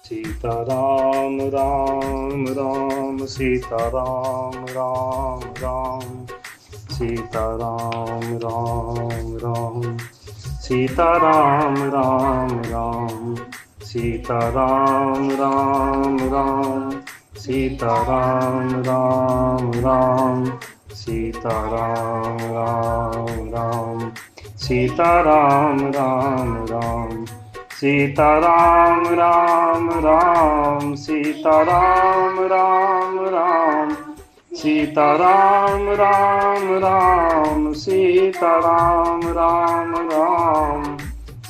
सीताराम राम राम सीताराम राम राम सीताराम राम राम सीताराम राम राम सीताराम राम राम सीताराम राम राम सीताराम राम राम सीताराम राम राम सीताराम राम राम सीताराम राम राम सीताराम राम राम सीताराम राम राम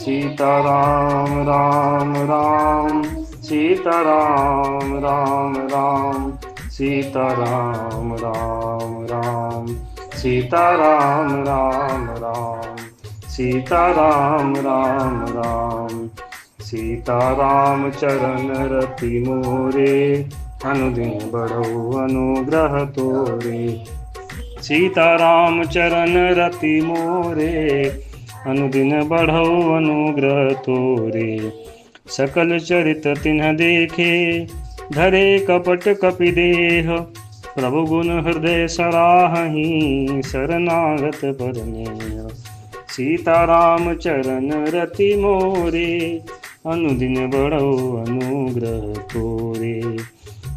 सीताराम राम राम सीताराम राम राम सीताराम राम राम सीताराम राम राम सीताराम राम राम सीताराम चरण रति मोरे अनुदिन बढ़ो अनुग्रह तोरे सीताराम चरण रति मोरे अनुदिन बढ़ो अनुग्रह तोरे सकल चरित तिन्ह देखे धरे कपट कपि देह प्रभु गुण हृदय सराहहि शरणागत परनेह सीताराम चरण रति मोरे अनुदिन बढ़ो अनुग्रह तोरे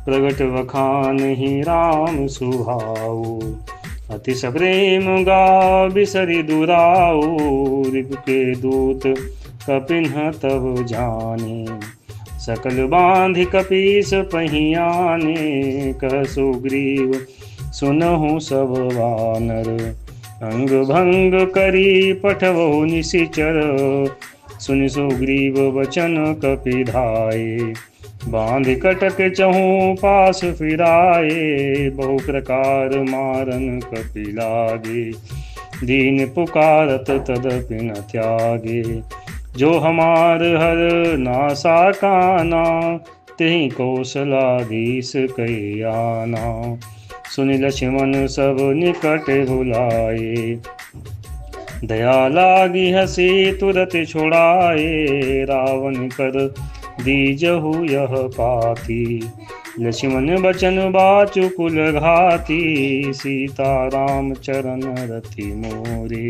प्रगट वखान ही राम सुभाऊ अति सप्रेम गा बिसरि दुराऊ रिपु के दूत कपिन्ह तब जाने सकल बांधि कपीस पहियाने कह सुग्रीव सुनहु सब वानर अंग भंग करी पठवो निशिचर सुनि सुग्रीव वचन कपि धाये बांध कटक चहु पास फिराए बहु प्रकार मारन कपि लागे दीन पुकारत तदपि न त्यागे जो हमार हर नासा काना तेहि कौशलाधीश कही आना सुनि लक्ष्मण सब निकट बुलाए दया लागी हसी तुरत छुड़ाए रावण कर दीजहु यह पाती लक्ष्मण बचन बाचु कुल घाती सीताराम चरण रति मोरे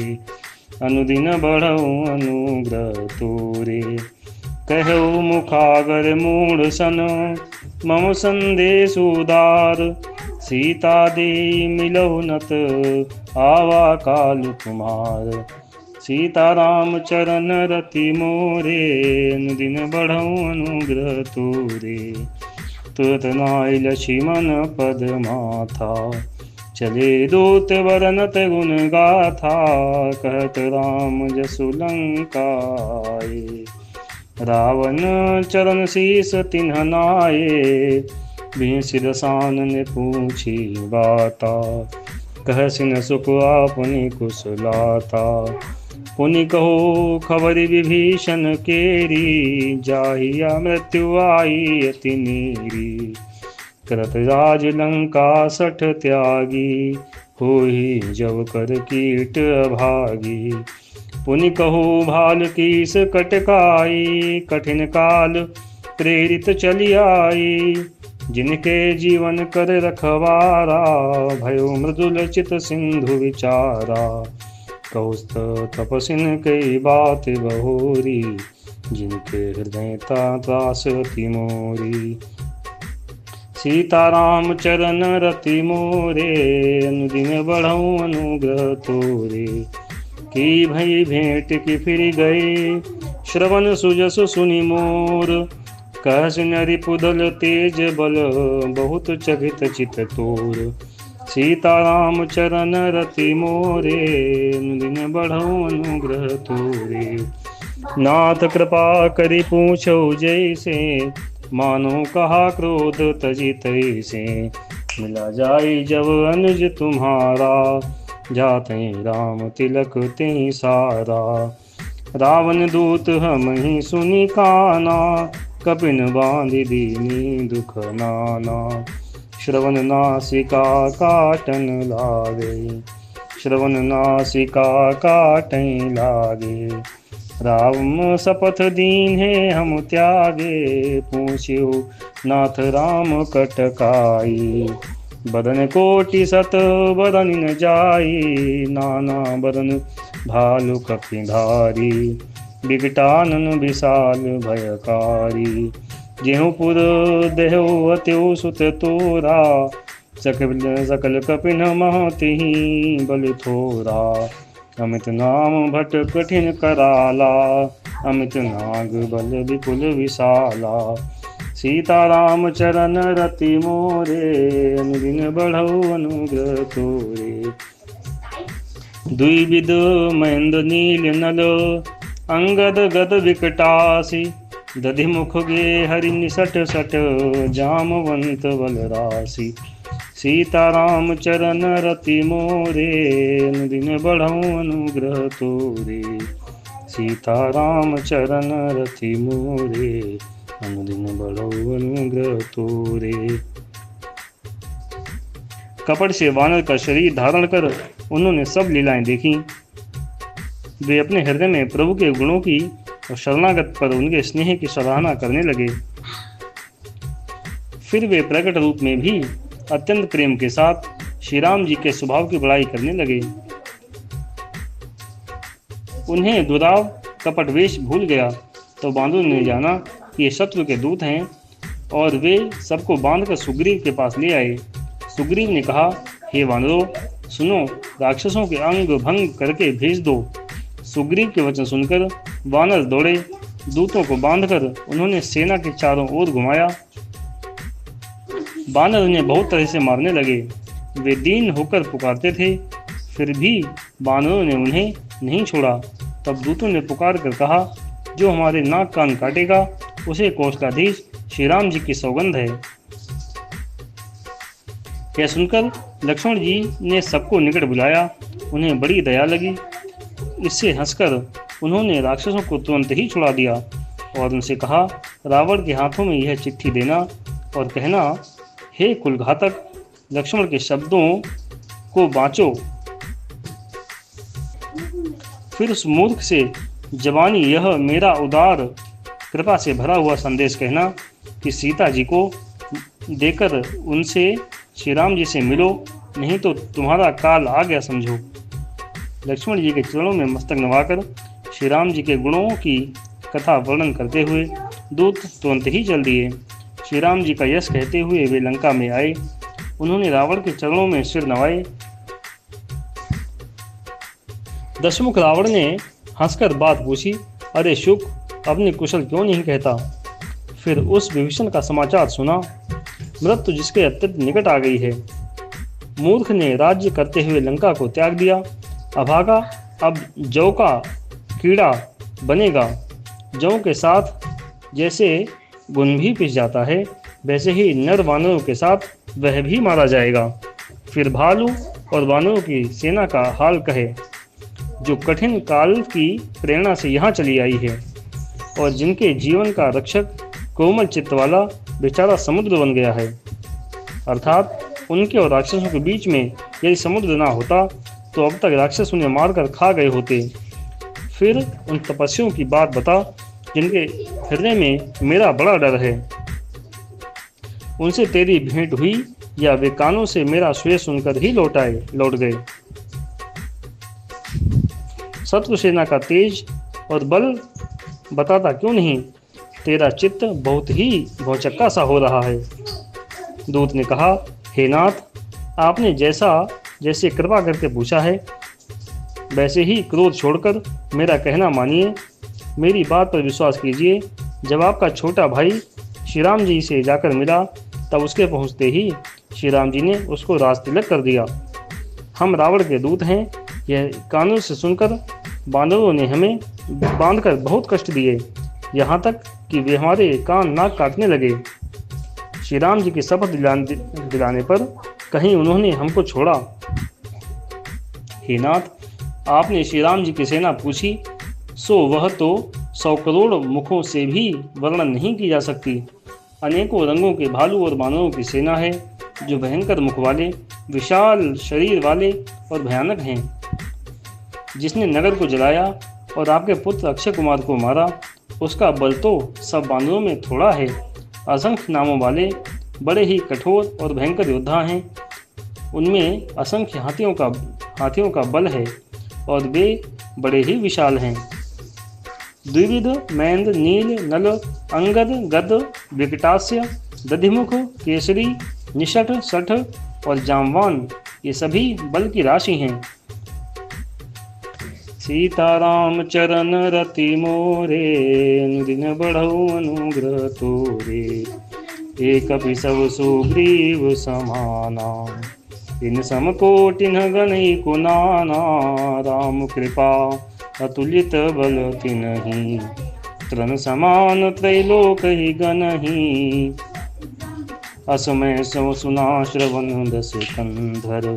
अनुदिन बढ़ऊ अनुग्रह तोरे कहु मुखागर मूढ़ सन मम संदेश उदार सीता दे मिलऊ नत आवा काल कुमार सीताराम चरण रति मोरे अनुदिन बढ़ऊ अनुग्रह तोरे तुरत नाय लक्ष्मण पद माथा चले दूत वरनत गुण गाथा कहत राम जसु लंकाए रावण चरण शीस तिन्ह नाये बिन ने पूछी बाता कह सिन सुख आपनि कुशलाता पुनि कहो खबरि विभीषण केरी जाहिया मृत्यु आई अति नीरी करत राज लंका सठ त्यागी होई जब कर कीट अभागी पुनि कहो भाल कीस कटकाई कठिन काल प्रेरित चली आई जिनके जीवन कर रखवारा भयो मृदुल चित सिंधु विचारा कौस्त तपसिन कई बात बहोरी जिनके हृदय त्रास अति मोरी सीताराम चरण रति मोरे अनुदिन बढ़ऊ अनुग्रह तोरे की भई भेंट की फिर गए श्रवण सुजसु सुनि मोर कहस नरिपुदल तेज बल बहुत चकित चित तोर सीताराम चरण रति मोरे अनुदिन बढ़ऊ अनुग्रह तोरे नाथ कृपा करि पूछो जैसे मानो कहा क्रोध तजी तैसे मिला जाई जब अनुज तुम्हारा जाते राम तिलक ते सारा रावण दूत हम ही सुनि काना कपिन बांधि दीनी दुख नाना श्रवण नासिका काटन लागे श्रवण नासिका काटन लागे राम शपथ दीन्हे हम त्यागे, पूछ्यो नाथ राम कटकाई। बदन कोटि सत बदन न जाई, नाना बदन भालु कपिधारी। विकटानन विशाल भयकारी, जेहु पुर देहु अत्यु सुत तोरा। सकल कपिन महतिहि बल थोरा। अमित नाम भट कठिन कराला, अमित नाग बल विपुल विशाला। सीताराम चरण रति मोरे, अनुदिन बढ़ऊ अनुग्रह तोरे। द्विविध महेंद्र नील नल, अंगद गद विकटासी। दधि मुख गे हरि निसट सट, जामवंत बलरासी। सीताराम चरण रति मोरे, अनुदिन बढ़ऊ अनुग्रह तोरे। सीताराम चरण रति मोरे, अनुदिन बढ़ऊ अनुग्रह तोरे। कपट से वानर का शरीर धारण कर उन्होंने सब लीलाएं देखी। वे अपने हृदय में प्रभु के गुणों की और शरणागत पर उनके स्नेह की सराहना करने लगे। फिर वे प्रकट रूप में भी अत्यंत प्रेम के साथ श्री राम जी के स्वभाव की बड़ाई करने लगे। उन्हें दुराव कपट वेश भूल गया तो बांधव ने जाना कि ये शत्रु के दूत हैं, और वे सबको बांधकर सुग्रीव के पास ले आए। सुग्रीव ने कहा, हे वानरों, सुनो, राक्षसों के अंग भंग करके भेज दो। सुग्रीव के वचन सुनकर वानर दौड़े। दूतों को बांधकर उन्होंने सेना के चारों ओर घुमाया। वानर उन्हें बहुत तरह से मारने लगे। वे दीन होकर पुकारते थे, फिर भी वानरों ने उन्हें नहीं छोड़ा। तब दूतों ने पुकार कर कहा, जो हमारे नाक कान काटेगा उसे कौशलाधीश श्री राम जी की सौगंध है। यह सुनकर लक्ष्मण जी ने सबको निकट बुलाया। उन्हें बड़ी दया लगी। इससे हंसकर उन्होंने राक्षसों को तुरंत ही छुड़ा दिया और उनसे कहा, रावण के हाथों में यह चिट्ठी देना और कहना, हे कुलघातक, लक्ष्मण के शब्दों को बाँचो। फिर उस मूर्ख से जवानी यह मेरा उदार कृपा से भरा हुआ संदेश कहना कि सीता जी को देकर उनसे श्री राम जी से मिलो, नहीं तो तुम्हारा काल आ गया समझो। लक्ष्मण जी के चरणों में मस्तक नवाकर श्री राम जी के गुणों की कथा वर्णन करते हुए दूत तुरंत ही चल दिए। श्री राम जी का यश कहते हुए वे लंका में आए। उन्होंने रावण के चरणों में सिर नवाए। दशमुख रावण ने हंसकर बात पूछी, अरे शुक, अपने कुशल क्यों नहीं कहता? फिर उस विभीषण का समाचार सुना। मृत्यु जिसके अत्यंत निकट आ गई है। मूर्ख ने राज्य करते हुए लंका को त्याग दिया। अभागा अब जौ का कीड़ा बनेगा। जौ के साथ जैसे गुण भी पिस जाता है, वैसे ही नर वानरों के साथ वह भी मारा जाएगा। फिर भालू और वानरों की सेना का हाल कहे, जो कठिन काल की प्रेरणा से यहाँ चली आई है और जिनके जीवन का रक्षक कोमल चित्त वाला बेचारा समुद्र बन गया है। अर्थात उनके और राक्षसों के बीच में यदि समुद्र ना होता तो अब तक राक्षस उन्हें मारकर खा गए होते। फिर उन तपस्वियों की बात बता जिनके हृदय में मेरा बड़ा डर है। उनसे तेरी भेंट हुई या वे कानों से मेरा श्वेत सुनकर ही लौट गए। शत्रु सेना का तेज और बल बताता क्यों नहीं? तेरा चित्त बहुत ही भौचक्का सा हो रहा है। दूत ने कहा, हे नाथ, आपने जैसे कृपा करके पूछा है वैसे ही क्रोध छोड़कर मेरा कहना मानिए। मेरी बात पर विश्वास कीजिए। जब आपका छोटा भाई श्री राम जी से जाकर मिला तब उसके पहुंचते ही श्री राम जी ने उसको राज तिलक कर दिया। हम रावण के दूत हैं, यह कानों से सुनकर बांदरों ने हमें बांधकर बहुत कष्ट दिए, यहाँ तक कि वे हमारे कान नाक काटने लगे। श्री राम जी की शपथ दिलाने पर कहीं उन्होंने हमको छोड़ा। हे नाथ, आपने श्री राम जी की सेना पूछी, सो वह तो 100 करोड़ मुखों से भी वर्णन नहीं की जा सकती। अनेकों रंगों के भालू और बानरों की सेना है, जो भयंकर मुख वाले, विशाल शरीर वाले और भयानक हैं। जिसने नगर को जलाया और आपके पुत्र अक्षय कुमार को मारा। उसका बल तो सब बानरों में थोड़ा है। असंख्य नामों वाले बड़े ही कठोर और भयंकर योद्धा हैं। उनमें असंख्य हाथियों का बल है और वे बड़े ही विशाल हैं। द्विविध, महेंद्र, नील, नल, अंगद, गद, विकटास्य, दधिमुख, केसरी, निषठ, सठ और जामवान, ये सभी बल की राशि हैं। सीताराम चरण रति मोरे, अनुदिन बढ़ऊ अनुग्रह तोरे। एक सब सुग्रीव समाना, इन समकोटिन गणई को नाना। राम कृपा अतुलित बल तिन्हि, तृण समान त्रैलोक ही गणहि। असमय सो सुना श्रवण दस कंधर,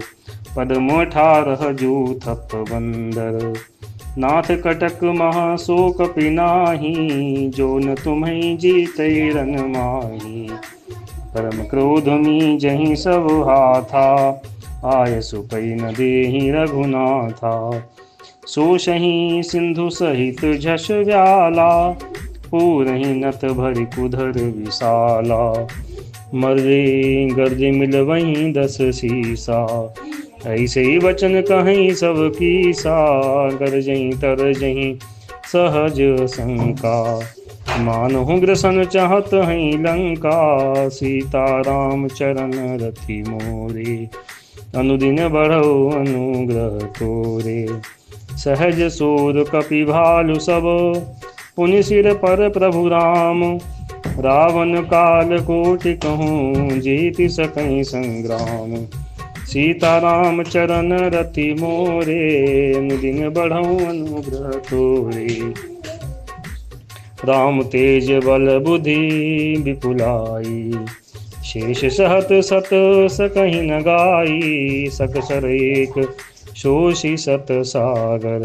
पद्म 18 जू थप बंदर। नाथ कटक महाशोक पिनाही, जो न तुम्हें जीते रन माही। परम क्रोध मी जहीं सब हाथा, आय सुपै न देहि रघुनाथा। सोशहि सिंधु सहित झस व्याला, पूरहि नत भरि कुधर विशाला। मर्रे गर्द मिल वहीं 10 सीसा, ऐसे ही वचन कहीं सब कीसा। गरजहीं तरजहीं सहज शंका, मानहु ग्रसन चाहत हैं लंका। सीताराम चरण रति मोरे, अनुदिन बढ़ो अनुग्रह तोरे। सहज सोर कपि भालु सब, पुनि सिर पर प्रभु राम। रावण काल कोटि कहूँ, जीति सकहीं संग्राम। सीताराम चरण रति मोरे, अनुदिन बढ़ऊ अनुग्रह तोरे। राम तेज बल बुद्धि विपुलाई, शेष सहत सत सकहीं न गाई। सकसर एक शोषी सत सागर,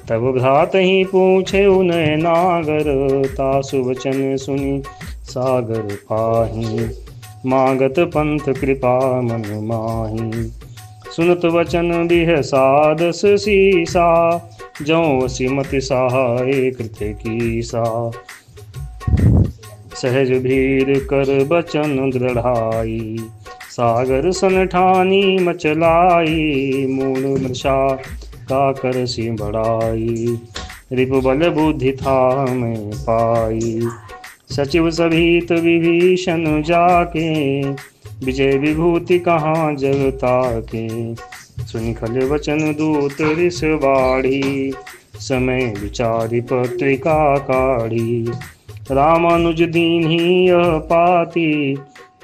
तब भ्रात ही पूछे उनय नागर। तासु वचन सुनि सागर पाही, मागत पंथ कृपा मन माही। सुनत वचन बिहसादस सीसा, जौं सिमति सहाय कृत्य कीसा। सहज भीर कर बचन दृढ़ाई, सागर सन ठानी मचलाई। मूल मृषा का कर सी बढ़ाई, रिपु बल बुद्धि था मैं पाई। सचिव सभीत विभीषण जाके, विजय विभूति कहाँ जगता के। सुनि खल वचन दूत रिस बाढ़ी, समय विचारि पत्रिका काढ़ी। रामानुज दीन्ही यह पाती,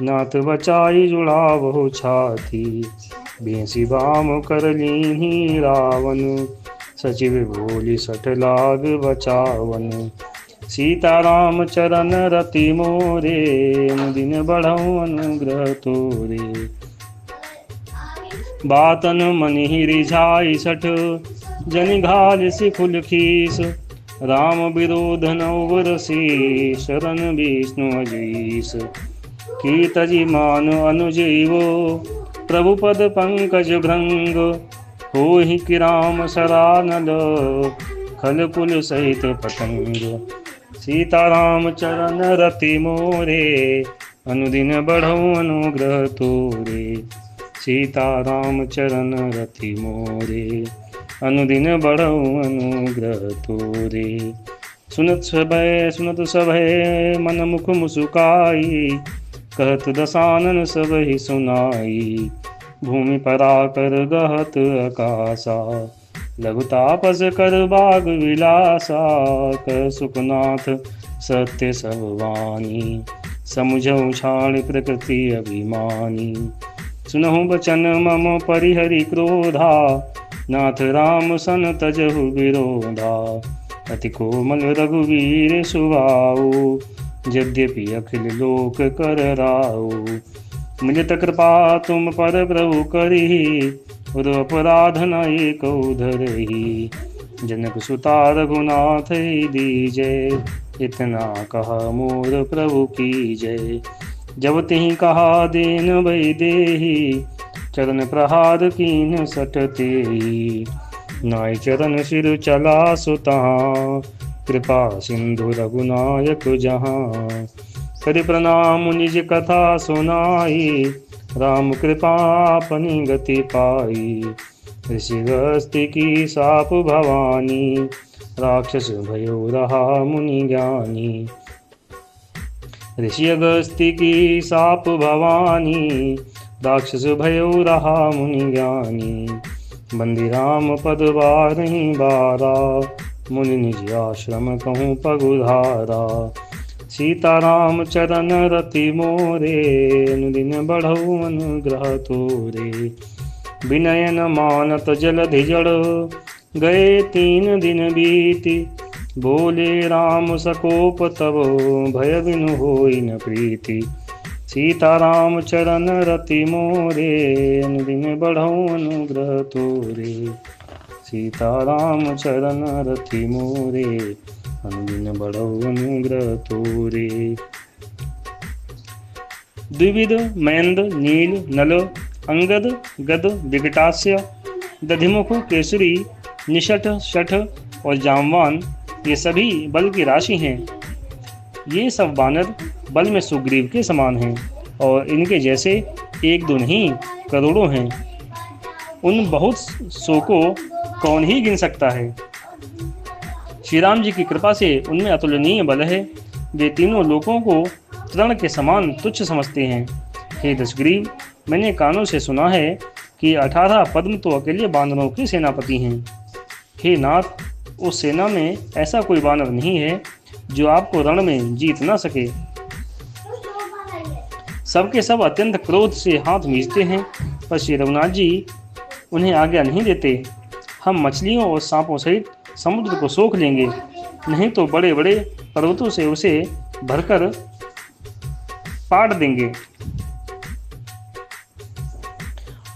नाथ बचाई जुड़ावहु छाती। बेसी बाम कर लीन्ही रावण, सचिव बोली सठ लाग बचावन। सीताराम चरण रति मोरे, अनुदिन बढ़ऊ अनुग्रह तोरे। बातन मन ही रिझाई सठ, जनि घाल सिखुल खीस। राम विरोध नवरसी, शरण विष्णु अजीस। की तजी मान अनुजीवो, प्रभु पद पंकज भृंग। होहि कि राम सरानल, खल कुल सहित पतंग। सीताराम चरण रति मोरे, अनुदिन बढ़ऊ अनुग्रह तोरे। सीताराम चरण रति मोरे, अनुदिन बढ़ऊ अनुग्रह तोरे। सुनत सभय मन मुख मुसुकाई, कहत दसानन सब ही सुनाई। भूमि पराकर गहत आकाशा, लघु तापस कर बाग विलासा। कह सुखनाथ सत्य सब वाणी, समुझऊ छाड़ प्रकृति अभिमानी। सुनहु बचन मम परिहरि क्रोधा, नाथ राम सन तजहु विरोधा। अति कोमल रघुवीर सुभाऊ, यद्यपि अखिल लोक कर राऊ। मिलित कृपा तुम पर प्रभु करी, उर अपराध न एको धरही। जनक सुता रघुनाथ दीजय, इतना कहा मोर प्रभु की जय। जब तिहि कहा देन भई देहि, चरण प्रहार कीन सट तेहि। नाय चरण सिर चला सुतहाँ, कृपा सिंधु रघुनायक जहाँ। करि प्रणाम निज कथा सुनाई, राम कृपा अपनी गति पाई। ऋषि गस्ति की साप भवानी, राक्षस भयो रहा मुनि ज्ञानी। ऋषि अगस्त्य की साप भवानी, राक्षस भयो रहा मुनि ज्ञानी। बंदी राम पद बारही बारा, मुनि निज आश्रम कहूँ पगुधारा। सीताराम चरण रति मोरे, अनुदिन बढ़ऊ अनुग्रह तोरे। विनय न मानत जलधि जड़, गए 3 दिन बीति। बोले राम सकोप तब, भय बिनु होई न प्रीति। सीताराम चरण रति मोरे, अनुदिन बढ़ऊ अनुग्रह तोरे। सीताराम चरण रति मोरे, अनुदिन बढ़ऊ अनुग्रह तोरे। द्विविध मयंद नील नल, अंगद गद विकटास्य। दधिमुख केसरी निषठ शठ और जामवान, ये सभी बल की राशि हैं। ये सब वानर बल में सुग्रीव के समान हैं और इनके जैसे 1-2 नहीं करोड़ों हैं। उन बहुत सौ को कौन ही गिन सकता है। श्री राम जी की कृपा से उनमें अतुलनीय बल है। वे तीनों लोगों को तृण के समान तुच्छ समझते हैं। हे दशग्रीव, मैंने कानों से सुना है कि 18 पद्म तो अकेले बानरों के सेनापति हैं। हे नाथ, उस सेना में ऐसा कोई बानर नहीं है जो आपको रण में जीत ना सके। सबके सब अत्यंत क्रोध से हाथ मीचते हैं, पर श्री रघुनाथ जी उन्हें आज्ञा नहीं देते। हम मछलियों और सांपों सहित समुद्र को सोख लेंगे, नहीं तो बड़े बड़े पर्वतों से उसे भरकर पाट देंगे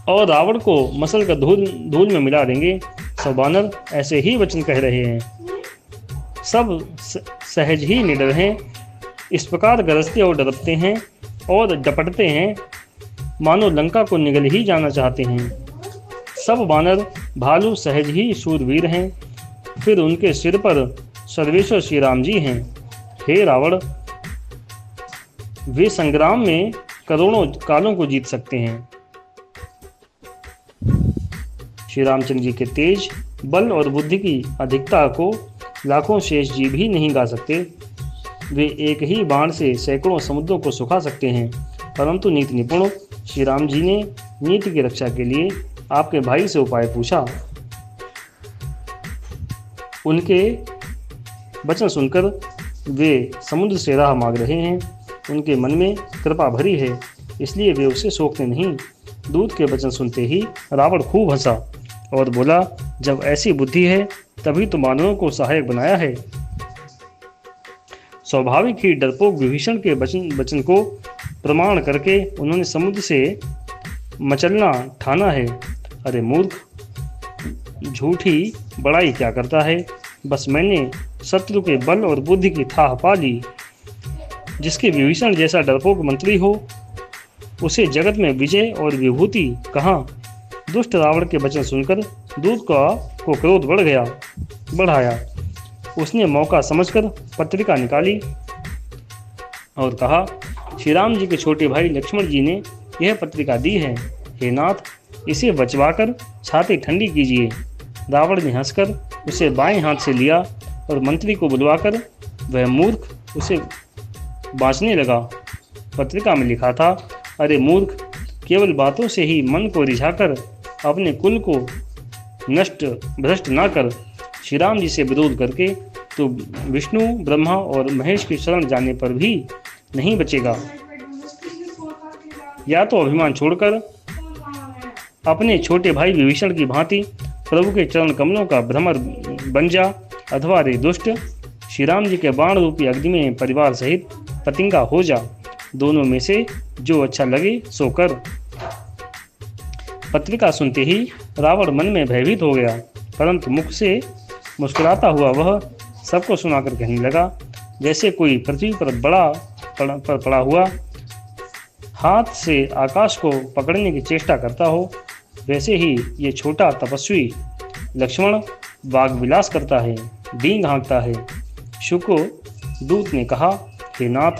और रावण को मसल कर धूल में मिला देंगे। सब वानर ऐसे ही वचन कह रहे हैं। सब सहज ही निडर हैं। इस प्रकार गरजते और डरते हैं और डपटते हैं, मानो लंका को निगल ही जाना चाहते हैं। सब वानर भालू सहज ही शूरवीर हैं। फिर उनके सिर पर सर्वेश्वर श्री राम जी हैं। हे रावण, वे संग्राम में करोड़ों कालों को जीत सकते हैं। श्री रामचंद्र जी के तेज, बल और बुद्धि की अधिकता को लाखों शेष जीव भी नहीं गा सकते। वे एक ही बाण से सैकड़ों समुद्रों को सुखा सकते हैं। परंतु नीति निपुण श्री राम जी ने नीति की रक्षा के लिए आपके भाई से उपाय पूछा। उनके वचन सुनकर वे समुद्र से राह मांग रहे हैं। उनके मन में कृपा भरी है, इसलिए वे उसे सोखते नहीं। दूत के वचन सुनते ही रावण खूब हंसा और बोला, जब ऐसी बुद्धि है तभी तो मानवों को सहायक बनाया है। स्वाभाविक ही डरपोक विभीषण के वचन को प्रमाण करके उन्होंने समुद्र से मचलना ठाना है। अरे मूर्ख, झूठी बड़ाई क्या करता है। बस मैंने शत्रु के बल और बुद्धि की थाह पा ली। जिसके विभीषण जैसा डरपोक मंत्री हो, उसे जगत में विजय और विभूति कहाँ। दुष्ट रावण के वचन सुनकर दूत को क्रोध बढ़ाया। उसने मौका समझकर पत्रिका निकाली और कहा, श्री राम जी के छोटे भाई लक्ष्मण जी ने यह पत्रिका दी है। हे नाथ, इसे बचवाकर छाती ठंडी कीजिए। रावण ने हंसकर उसे बाएं हाथ से लिया और मंत्री को बुलवाकर वह मूर्ख उसे बाँचने लगा। पत्रिका में लिखा था, अरे मूर्ख, केवल बातों से ही मन को रिझाकर अपने कुल को भ्रष्ट ना कर। श्री राम जी से विरोध करके तो विष्णु, ब्रह्मा और महेश की शरण जाने पर भी नहीं बचेगा। या तो अभिमान छोड़कर अपने छोटे भाई विभीषण की भांति प्रभु के चरण कमलों का भ्रमर बन जा, अथवा रे दुष्ट, श्री राम जी के बाण रूपी अग्नि में परिवार सहित पतिंगा हो जा। दोनों में से जो अच्छा लगे सो कर। पत्रिका सुनते ही रावण मन में भयभीत हो गया, परंतु मुख से मुस्कुराता हुआ वह सबको सुनाकर कहने लगा, जैसे कोई पृथ्वी पर पड़ा हुआ हाथ से आकाश को पकड़ने की चेष्टा करता हो, वैसे ही ये छोटा तपस्वी लक्ष्मण बाग विलास करता है, डींग हाँकता है। शुको दूत ने कहा, हे नाथ,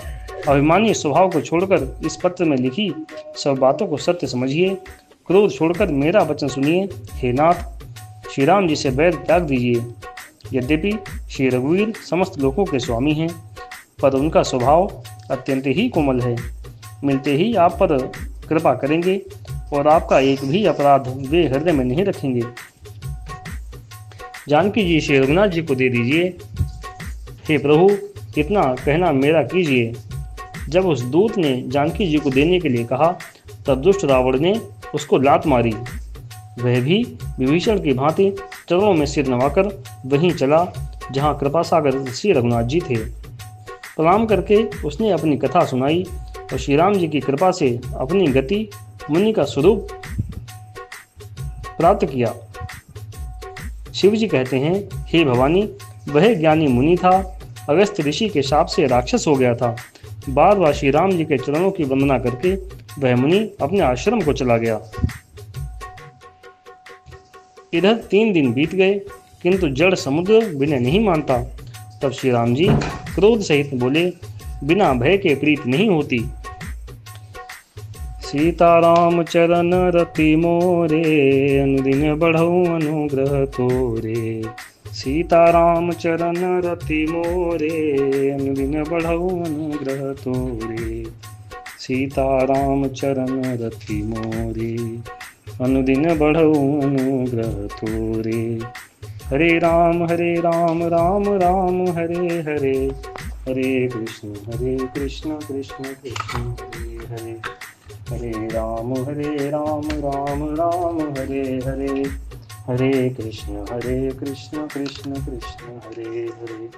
अभिमानी स्वभाव को छोड़कर इस पत्र में लिखी सब बातों को सत्य समझिए। क्रोध छोड़कर मेरा वचन सुनिए। हे नाथ, श्री राम जी से बैर त्याग दीजिए। यद्यपि श्री रघुवीर समस्त लोकों के स्वामी हैं, पर उनका स्वभाव अत्यंत ही कोमल है। मिलते ही आप पर कृपा करेंगे और आपका एक भी अपराध वे हृदय में नहीं रखेंगे। जानकी जी श्री रघुनाथ जी को दे दीजिए। हे प्रभु, इतना कहना मेरा कीजिए। जब उस दूत ने जानकी जी को देने के लिए कहा, तब दुष्ट रावण ने उसको लात मारी। वह भी विभीषण की भांति चरणों में सिर नवाकर वहीं चला जहां कृपा सागर श्री रघुनाथ जी थे। प्रणाम करके उसने अपनी कथा सुनाई और श्री राम जी की कृपा से अपनी गति मुनि का स्वरूप प्राप्त किया। शिव जी कहते हैं, हे भवानी, वह ज्ञानी मुनि था, अगस्त्य ऋषि के शाप से राक्षस हो गया था। बार बार श्री राम जी के चरणों की वंदना करके वह मुनि अपने आश्रम को चला गया। इधर 3 दिन बीत गए, किंतु जड़ समुद्र विनय नहीं मानता। तब श्री राम जी क्रोध सहित बोले, बिना भय के प्रीत नहीं होती। सीताराम चरण रति मोरे, अनुदिन बढ़ऊ अनुग्रह तोरे। सीताराम चरण रति मोरे, अनुदिन बढ़ऊ अनुग्रह तोरे। सीताराम चरण रति मोरे, अनुदिन बढ़ऊ अनुग्रह तोरे। हरे राम राम राम हरे हरे, हरे कृष्ण कृष्ण कृष्ण हरे हरे। हरे राम राम राम हरे हरे, हरे कृष्ण कृष्ण कृष्ण हरे हरे।